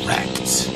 Correct.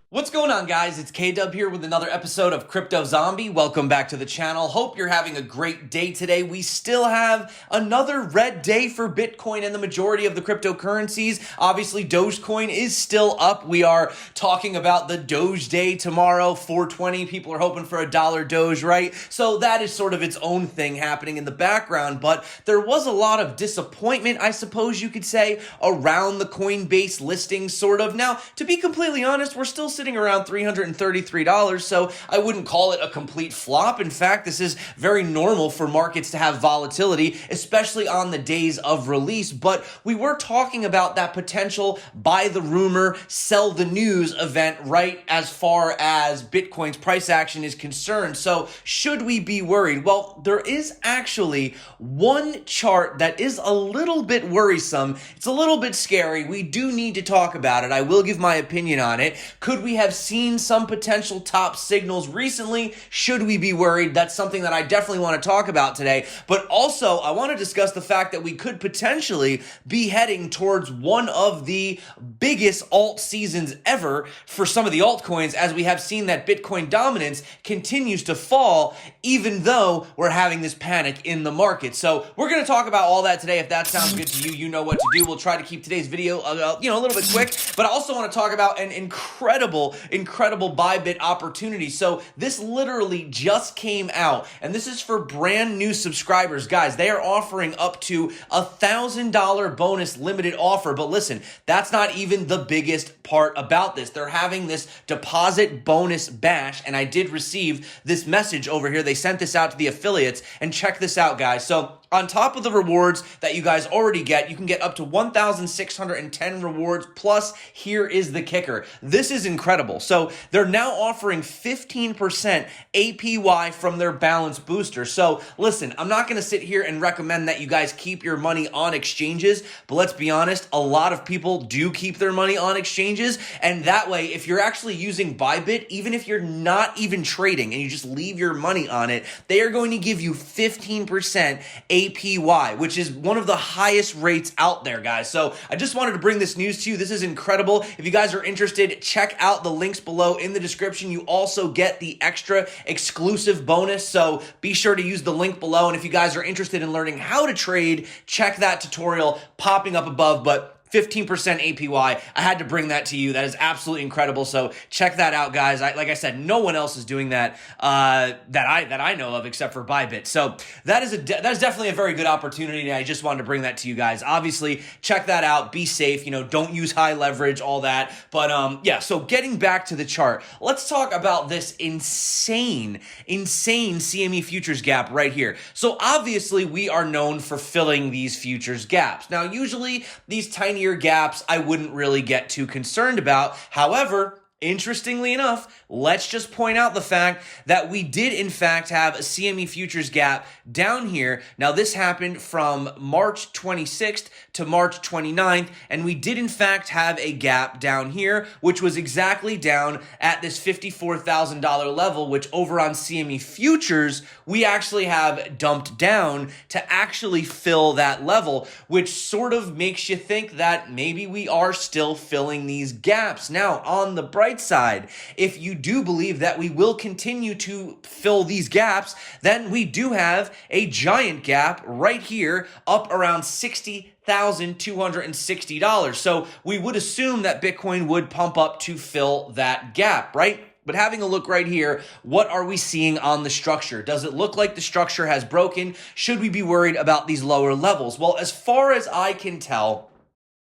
What's going on, guys? It's K-Dub here with another episode of CryptoZombie. Welcome back to the channel. Hope you're having a great day today. We still have another red day for Bitcoin and the majority of the cryptocurrencies. Obviously, Dogecoin is still up. We are talking about the Doge Day tomorrow, 420. People are hoping for $1 Doge, right? So that is sort of its own thing happening in the background, but there was a lot of disappointment, I suppose you could say, around the Coinbase listing, sort of. Now, to be completely honest, we're still sitting around $333, so I wouldn't call it a complete flop. In fact, this is very normal for markets to have volatility, especially on the days of release, but we were talking about that potential buy the rumor, sell the news event right as far as Bitcoin's price action is concerned. So should we be worried? Well, there is actually one chart that is a little bit worrisome. It's a little bit scary. We do need to talk about it. I will give my opinion on it. Could we have seen some potential top signals recently? Should we be worried? That's something that I definitely want to talk about today. But also, I want to discuss the fact that we could potentially be heading towards one of the biggest alt seasons ever for some of the altcoins, as we have seen that Bitcoin dominance continues to fall, even though we're having this panic in the market. So we're going to talk about all that today. If that sounds good to you, you know what to do. We'll try to keep today's video, a little bit quick, but I also want to talk about an incredible Bybit opportunity. So this literally just came out, and this is for brand new subscribers. Guys, they are offering up to $1,000 bonus limited offer. But listen, that's not even the biggest part about this. They're having this deposit bonus bash, and I did receive this message over here. They sent this out to the affiliates, and check this out, guys. So on top of the rewards that you guys already get, you can get up to 1,610 rewards. Plus, here is the kicker. This is incredible. So they're now offering 15% APY from their balance booster. So listen, I'm not going to sit here and recommend that you guys keep your money on exchanges, but let's be honest, a lot of people do keep their money on exchanges. And that way, if you're actually using Bybit, even if you're not even trading and you just leave your money on it, they are going to give you 15% APY, which is one of the highest rates out there, guys. So I just wanted to bring this news to you. This is incredible. If you guys are interested, check out the links below in the description. You also get the extra exclusive bonus, so be sure to use the link below. And if you guys are interested in learning how to trade, check that tutorial popping up above. But 15% APY. I had to bring that to you. That is absolutely incredible. So check that out, guys. Like I said, no one else is doing that that I know of except for Bybit. So that is definitely a very good opportunity. And I just wanted to bring that to you guys. Obviously, check that out. Be safe. Don't use high leverage, all that. But yeah. So getting back to the chart, let's talk about this insane CME futures gap right here. So obviously, we are known for filling these futures gaps. Now, usually these tinier gaps I wouldn't really get too concerned about. However, interestingly enough, let's just point out the fact that we did in fact have a CME futures gap down here. Now this happened from March 26th to March 29th, and we did in fact have a gap down here, which was exactly down at this $54,000 level, which over on CME futures, we actually have dumped down to actually fill that level, which sort of makes you think that maybe we are still filling these gaps. Now, on the bright side, if you do believe that we will continue to fill these gaps, then we do have a giant gap right here up around $60,260. So we would assume that Bitcoin would pump up to fill that gap, right? But having a look right here, what are we seeing on the structure? Does it look like the structure has broken? Should we be worried about these lower levels? Well, as far as I can tell,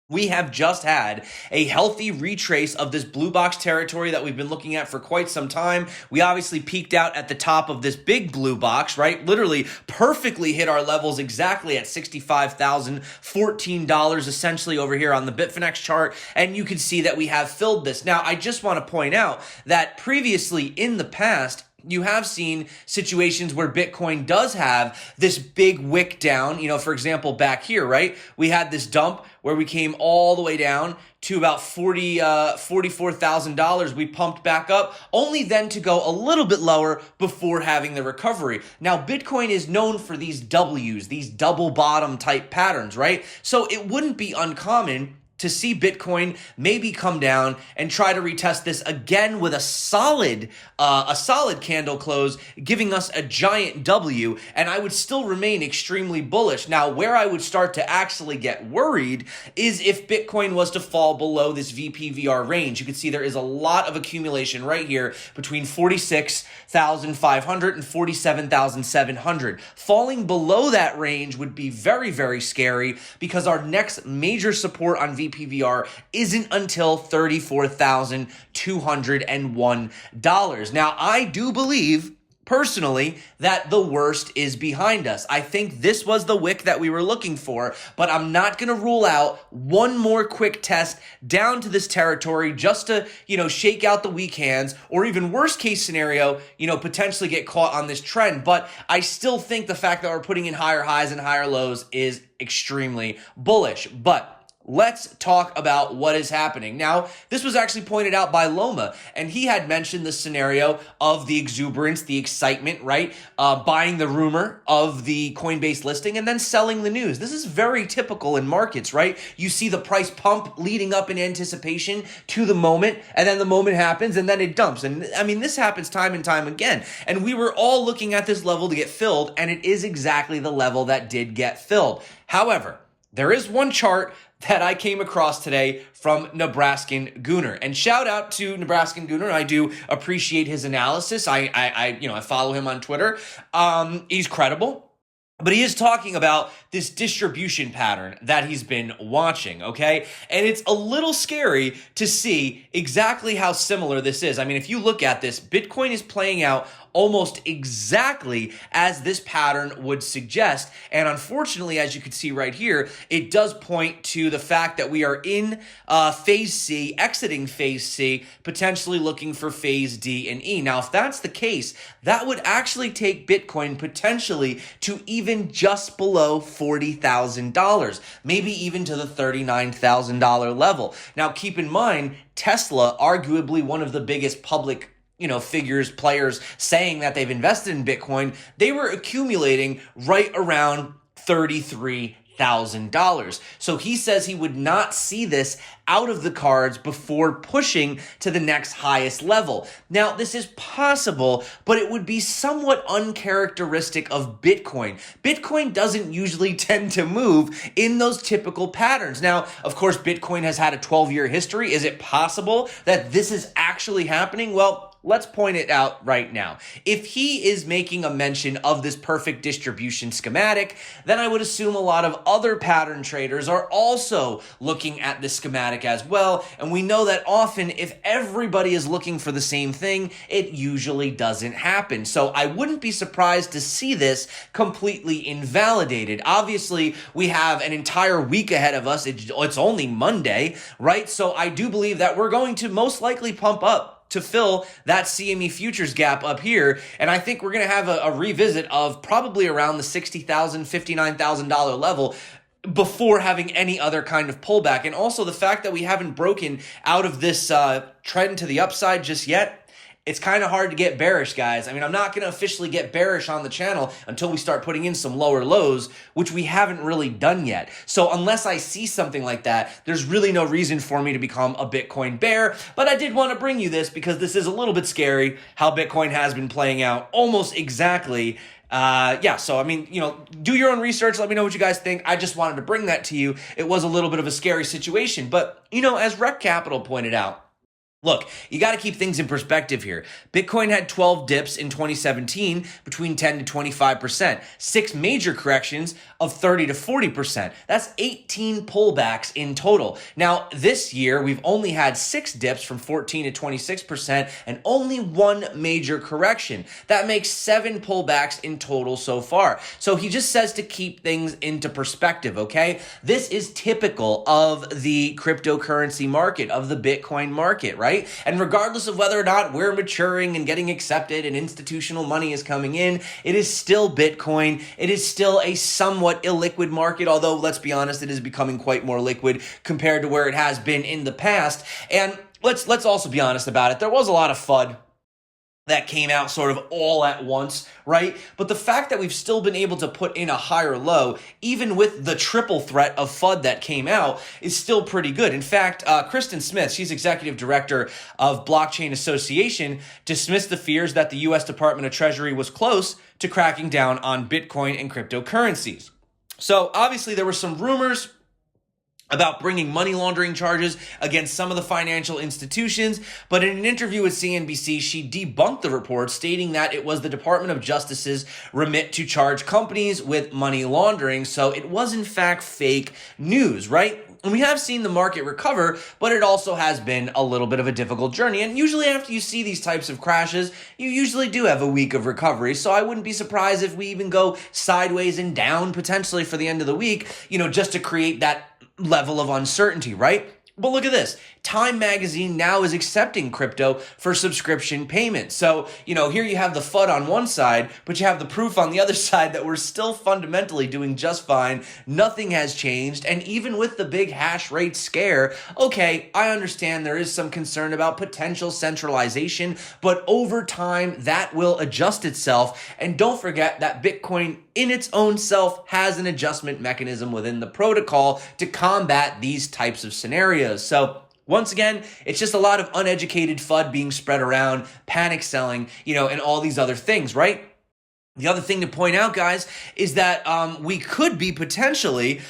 we have just had a healthy retrace of this blue box territory that we've been looking at for quite some time. We obviously peaked out at the top of this big blue box, right? Literally perfectly hit our levels exactly at $65,014 essentially over here on the Bitfinex chart. And you can see that we have filled this. Now, I just want to point out that previously in the past, you have seen situations where Bitcoin does have this big wick down. For example, back here, right? We had this dump where we came all the way down to about $44,000. We pumped back up, only then to go a little bit lower before having the recovery. Now, Bitcoin is known for these W's, these double bottom type patterns, right? So it wouldn't be uncommon to see Bitcoin maybe come down and try to retest this again with a solid candle close, giving us a giant W, and I would still remain extremely bullish. Now, where I would start to actually get worried is if Bitcoin was to fall below this VPVR range. You can see there is a lot of accumulation right here between 46,500 and 47,700. Falling below that range would be very, very scary because our next major support on VPVR isn't until $34,201. Now, I do believe personally that the worst is behind us. I think this was the wick that we were looking for, but I'm not going to rule out one more quick test down to this territory just to, shake out the weak hands, or even worst case scenario, potentially get caught on this trend. But I still think the fact that we're putting in higher highs and higher lows is extremely bullish. But let's talk about what is happening. Now, this was actually pointed out by Loma, and he had mentioned the scenario of the exuberance, the excitement, right? Buying the rumor of the Coinbase listing and then selling the news. This is very typical in markets, right? You see the price pump leading up in anticipation to the moment, and then the moment happens, and then it dumps. And I mean, this happens time and time again. And we were all looking at this level to get filled, and it is exactly the level that did get filled. However, there is one chart that I came across today from Nebraskan Gooner. And shout out to Nebraskan Gooner. I do appreciate his analysis. I follow him on Twitter. He's credible. But he is talking about this distribution pattern that he's been watching, okay? And it's a little scary to see exactly how similar this is. I mean, if you look at this, Bitcoin is playing out almost exactly as this pattern would suggest. And unfortunately, as you can see right here, it does point to the fact that we are in phase C, exiting phase C, potentially looking for phase D and E. Now, if that's the case, that would actually take Bitcoin potentially to even just below $40,000, maybe even to the $39,000 level. Now, keep in mind, Tesla, arguably one of the biggest public figures, players saying that they've invested in Bitcoin, they were accumulating right around $33,000. So he says he would not see this out of the cards before pushing to the next highest level. Now, this is possible, but it would be somewhat uncharacteristic of Bitcoin. Bitcoin doesn't usually tend to move in those typical patterns. Now, of course, Bitcoin has had a 12-year history. Is it possible that this is actually happening? Well, let's point it out right now. If he is making a mention of this perfect distribution schematic, then I would assume a lot of other pattern traders are also looking at this schematic as well. And we know that often if everybody is looking for the same thing, it usually doesn't happen. So I wouldn't be surprised to see this completely invalidated. Obviously, we have an entire week ahead of us. It's only Monday, right? So I do believe that we're going to most likely pump up to fill that CME futures gap up here. And I think we're going to have a revisit of probably around the $60,000, $59,000 level before having any other kind of pullback. And also the fact that we haven't broken out of this trend to the upside just yet, it's kind of hard to get bearish, guys. I mean, I'm not going to officially get bearish on the channel until we start putting in some lower lows, which we haven't really done yet. So unless I see something like that, there's really no reason for me to become a Bitcoin bear. But I did want to bring you this because this is a little bit scary how Bitcoin has been playing out almost exactly. So I mean, do your own research. Let me know what you guys think. I just wanted to bring that to you. It was a little bit of a scary situation, but as Rec Capital pointed out, look, you got to keep things in perspective here. Bitcoin had 12 dips in 2017 between 10 to 25%, 6 major corrections of 30 to 40%. That's 18 pullbacks in total. Now, this year, we've only had 6 dips from 14 to 26% and only 1 major correction. That makes 7 pullbacks in total so far. So he just says to keep things into perspective, okay? This is typical of the cryptocurrency market, of the Bitcoin market, right? And regardless of whether or not we're maturing and getting accepted and institutional money is coming in, it is still Bitcoin. It is still a somewhat illiquid market, although let's be honest, it is becoming quite more liquid compared to where it has been in the past. And let's also be honest about it. There was a lot of FUD that came out sort of all at once, right? But the fact that we've still been able to put in a higher low, even with the triple threat of FUD that came out, is still pretty good. In fact, Kristen Smith, she's executive director of Blockchain Association, dismissed the fears that the U.S. Department of Treasury was close to cracking down on Bitcoin and cryptocurrencies. So obviously there were some rumors about bringing money laundering charges against some of the financial institutions. But in an interview with CNBC, she debunked the report, stating that it was the Department of Justice's remit to charge companies with money laundering. So it was in fact fake news, right? And we have seen the market recover, but it also has been a little bit of a difficult journey. And usually after you see these types of crashes, you usually do have a week of recovery. So I wouldn't be surprised if we even go sideways and down potentially for the end of the week, just to create that level of uncertainty, right? But look at this. Time Magazine now is accepting crypto for subscription payments. So, here you have the FUD on one side, but you have the proof on the other side that we're still fundamentally doing just fine. Nothing has changed. And even with the big hash rate scare, okay, I understand there is some concern about potential centralization, but over time that will adjust itself. And don't forget that Bitcoin in its own self has an adjustment mechanism within the protocol to combat these types of scenarios. So once again, it's just a lot of uneducated FUD being spread around, panic selling, and all these other things, right? The other thing to point out, guys, is that we could be potentially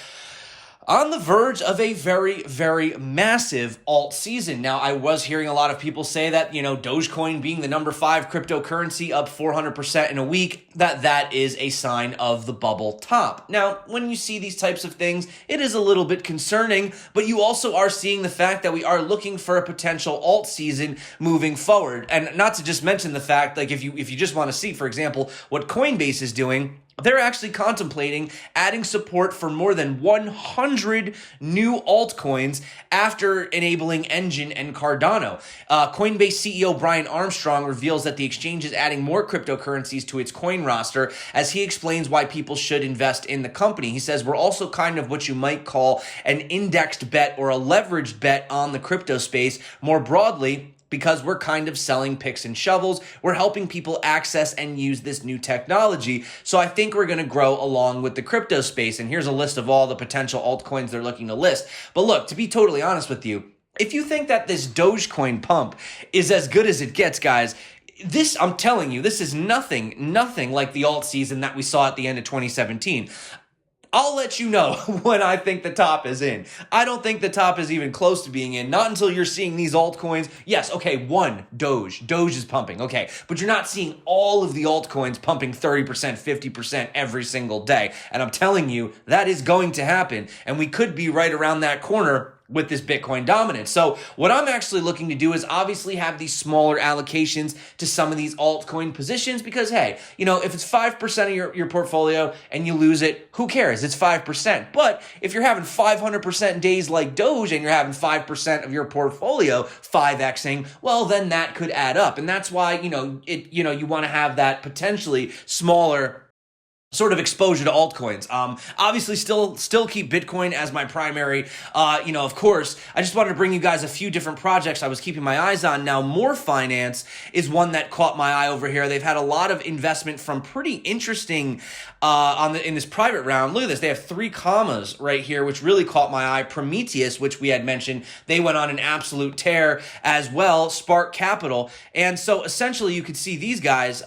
on the verge of a very, very massive alt season. Now, I was hearing a lot of people say that, Dogecoin being the number 5 cryptocurrency up 400% in a week, that is a sign of the bubble top. Now, when you see these types of things, it is a little bit concerning, but you also are seeing the fact that we are looking for a potential alt season moving forward. And not to just mention the fact, like if you just want to see, for example, what Coinbase is doing, they're actually contemplating adding support for more than 100 new altcoins after enabling Engine and Cardano. Coinbase CEO Brian Armstrong reveals that the exchange is adding more cryptocurrencies to its coin roster as he explains why people should invest in the company. He says, we're also kind of what you might call an indexed bet or a leveraged bet on the crypto space more broadly, because we're kind of selling picks and shovels. We're helping people access and use this new technology. So I think we're going to grow along with the crypto space. And here's a list of all the potential altcoins they're looking to list. But look, to be totally honest with you, if you think that this Dogecoin pump is as good as it gets, guys, I'm telling you, this is nothing like the alt season that we saw at the end of 2017. I'll let you know when I think the top is in. I don't think the top is even close to being in. Not until you're seeing these altcoins. Yes, okay, one, Doge. Doge is pumping, okay. But you're not seeing all of the altcoins pumping 30%, 50% every single day. And I'm telling you, that is going to happen. And we could be right around that corner with this Bitcoin dominance. So what I'm actually looking to do is obviously have these smaller allocations to some of these altcoin positions because, hey, if it's 5% of your portfolio and you lose it, who cares? It's 5%. But if you're having 500% days like Doge and you're having 5% of your portfolio 5xing, well, then that could add up. And that's why, you want to have that potentially smaller sort of exposure to altcoins. Obviously still keep Bitcoin as my primary. Of course, I just wanted to bring you guys a few different projects I was keeping my eyes on. Now, More Finance is one that caught my eye over here. They've had a lot of investment from pretty interesting in this private round. Look at this. They have 3 commas right here, which really caught my eye. Prometheus, which we had mentioned, they went on an absolute tear as well. Spark Capital. And so essentially you could see these guys,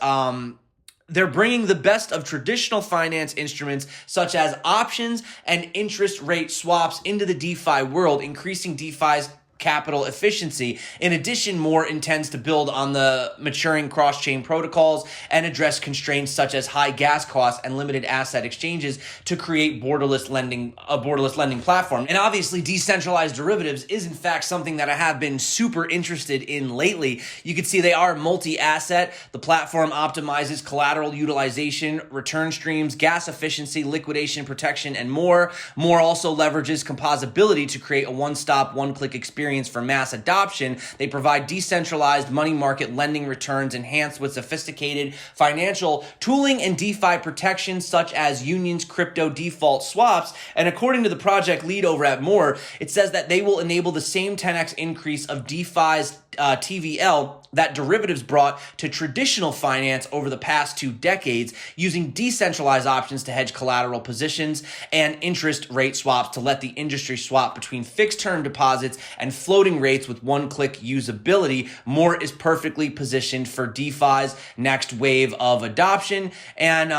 they're bringing the best of traditional finance instruments such as options and interest rate swaps into the DeFi world, increasing DeFi's capital efficiency. In addition, More intends to build on the maturing cross-chain protocols and address constraints such as high gas costs and limited asset exchanges to create a borderless lending platform. And obviously, decentralized derivatives is in fact something that I have been super interested in lately. You can see they are multi-asset. The platform optimizes collateral utilization, return streams, gas efficiency, liquidation protection, and more. More also leverages composability to create a one-stop, one-click experience experience for mass adoption. They provide decentralized money market lending returns enhanced with sophisticated financial tooling and DeFi protections such as unions, crypto default swaps. And according to the project lead over at More, it says that they will enable the same 10x increase of DeFi's TVL that derivatives brought to traditional finance over the past 2 decades, using decentralized options to hedge collateral positions and interest rate swaps to let the industry swap between fixed-term deposits and floating rates with one-click usability. More is perfectly positioned for DeFi's next wave of adoption. And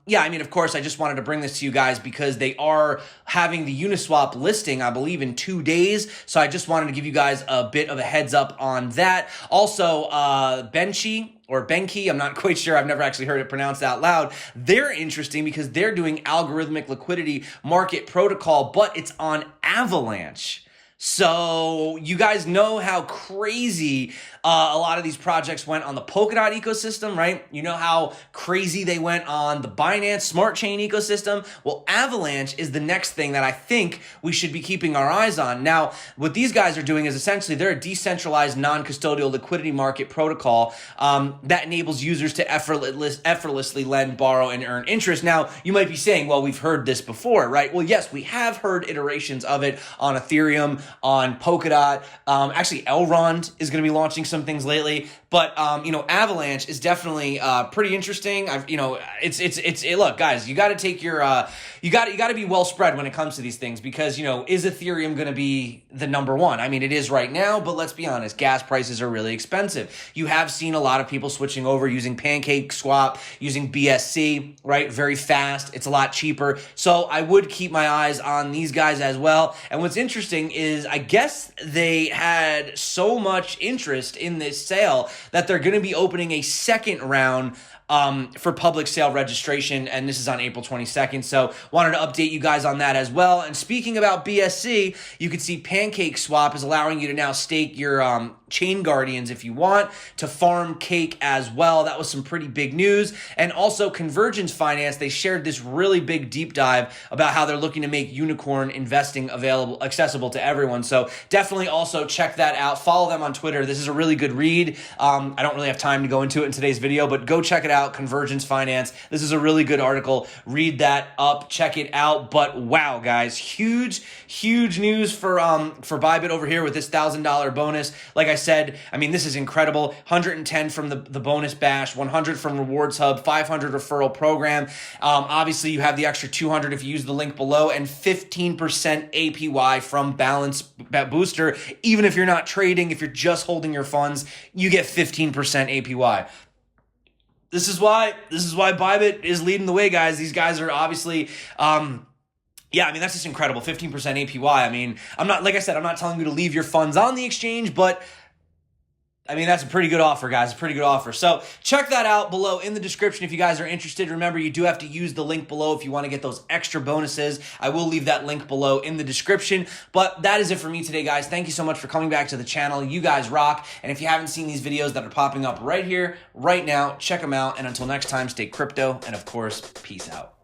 yeah, I mean, of course, I just wanted to bring this to you guys because they are having the Uniswap listing, I believe, in 2 days. So I just wanted to give you guys a bit of a heads up on that. Also, Benki, I'm not quite sure. I've never actually heard it pronounced out loud. They're interesting because they're doing algorithmic liquidity market protocol, but it's on Avalanche. So you guys know how crazy a lot of these projects went on the Polkadot ecosystem, right? You know how crazy they went on the Binance Smart Chain ecosystem? Well, Avalanche is the next thing that I think we should be keeping our eyes on. Now, what these guys are doing is essentially they're a decentralized non-custodial liquidity market protocol that enables users to effortlessly lend, borrow, and earn interest. Now, you might be saying, well, we've heard this before, right? Well, yes, we have heard iterations of it on Ethereum, on Polkadot. Actually, Elrond is going to be launching some things lately, but you know, Avalanche is definitely pretty interesting. Look, guys, you got to take your you got to be well spread when it comes to these things because, you know, is Ethereum going to be the number one? I mean, it is right now, but let's be honest, gas prices are really expensive. You have seen a lot of people switching over using Pancake Swap, using BSC, right? Very fast. It's a lot cheaper. So I would keep my eyes on these guys as well. And what's interesting is I guess they had so much interest in this sale that they're going to be opening a second round for public sale registration, and this is on April 22nd. So wanted to update you guys on that as well. And speaking about BSC, you can see Pancake Swap is allowing you to now stake your Chain Guardians if you want to farm Cake as well. That was some pretty big news. And also Convergence Finance, they shared this really big deep dive about how they're looking to make unicorn investing accessible to everyone. So definitely also check that out. Follow them on Twitter. This is a really good read. I don't really have time to go into it in today's video, but go check it out. Convergence Finance. This is a really good article. Read that up. Check it out. But wow, guys, huge news for Bybit over here with this $1,000 bonus. Like I said, I mean, this is incredible. 110 from the bonus bash, 100 from Rewards Hub, 500 referral program. Obviously, you have the extra 200 if you use the link below, and 15% APY from Balance Booster. Even if you're not trading, if you're just holding your funds, you get 15% APY. This is why Bybit is leading the way, guys. These guys are obviously yeah, I mean, that's just incredible. 15% APY. I mean, I'm not telling you to leave your funds on the exchange, but I mean, that's a pretty good offer, guys. A pretty good offer. So check that out below in the description if you guys are interested. Remember, you do have to use the link below if you want to get those extra bonuses. I will leave that link below in the description. But that is it for me today, guys. Thank you so much for coming back to the channel. You guys rock. And if you haven't seen these videos that are popping up right here, right now, check them out. And until next time, stay crypto. And of course, peace out.